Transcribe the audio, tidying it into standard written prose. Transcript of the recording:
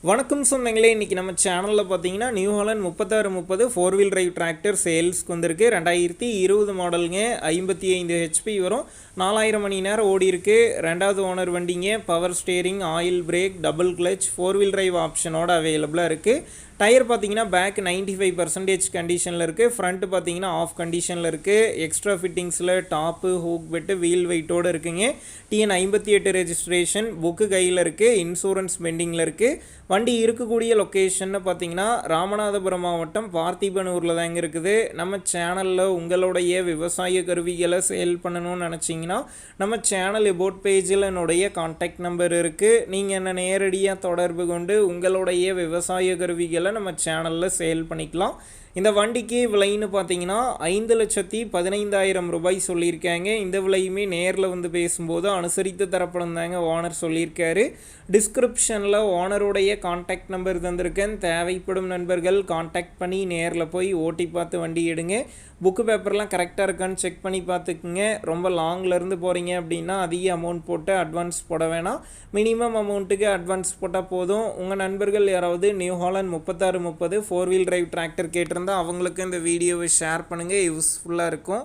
வணக்கம் சொந்தங்களே, இன்றைக்கி நம்ம சேனலில் பார்த்தீங்கன்னா new Holland 3630 four wheel drive tractor சேல்ஸ்க்கு வந்திருக்கு. 2020 மாடலுங்க. 55 ஹெச்பி வரும். 4000 மணி நேரம் ஓடி இருக்கு. ரெண்டாவது ஓனர் வண்டிங்க. Power steering, oil brake, double clutch, four wheel drive ஆப்ஷனோட அவைலபிளாக இருக்குது. டயர் பார்த்தீங்கன்னா பேக் 95% கண்டிஷனில் இருக்குது. ஃப்ரண்ட்டு பார்த்தீங்கன்னா ஆஃப் கண்டிஷனில் இருக்குது. எக்ஸ்ட்ரா ஃபிட்டிங்ஸில் டாப்பு, ஹூக் பெட்டு, வீல் வெயிட்டோடு இருக்குங்க. TN 58 ரெஜிஸ்ட்ரேஷன் புக்கு கையில் இருக்குது. இன்சூரன்ஸ் பெண்டிங்கில் இருக்குது. வண்டி இருக்கக்கூடிய லொக்கேஷன்னு பார்த்தீங்கன்னா ராமநாதபுரம் மாவட்டம் பார்த்திபனூரில் தாங்க இருக்குது. நம்ம சேனலில் உங்களுடைய விவசாய கருவிகளை சேல் பண்ணணும்னு நினச்சிங்கன்னா நம்ம சேனல் எபோட் பேஜில் என்னுடைய கான்டாக்ட் நம்பர் இருக்குது. நீங்கள் என்ன நேரடியாக தொடர்பு கொண்டு உங்களுடைய விவசாய கருவிகளை நம்ம சேனலில் சேல் பண்ணிக்கலாம். இந்த வண்டிக்கு விலைன்னு பார்த்தீங்கன்னா 5,15,000 ரூபாய் சொல்லியிருக்காங்க. இந்த விலையுமே நேரில் வந்து பேசும்போது அனுசரித்து தரப்படும் தாங்க ஓனர் சொல்லியிருக்காரு. டிஸ்கிரிப்ஷனில் ஓனருடைய கான்டாக்ட் நம்பர் தந்திருக்கேன். தேவைப்படும் நண்பர்கள் கான்டாக்ட் பண்ணி நேரில் போய் ஓட்டி பார்த்து வண்டி எடுங்க. புக்கு பேப்பர்லாம் கரெக்டாக இருக்கான்னு செக் பண்ணி பார்த்துக்குங்க. ரொம்ப லாங்லேருந்து போகிறீங்க அப்படின்னா அதிக அமௌண்ட் போட்டு அட்வான்ஸ் போட வேணாம். மினிமம் அமௌண்ட்டுக்கு அட்வான்ஸ் போட்டால் போதும். உங்கள் நண்பர்கள் யாராவது new Holland 3630 four wheel drive tractor கேட்டிருந்தால் அவங்களுக்கு இந்த வீடியோவை ஷேர் பண்ணுங்கள். யூஸ்ஃபுல்லாக இருக்கும்.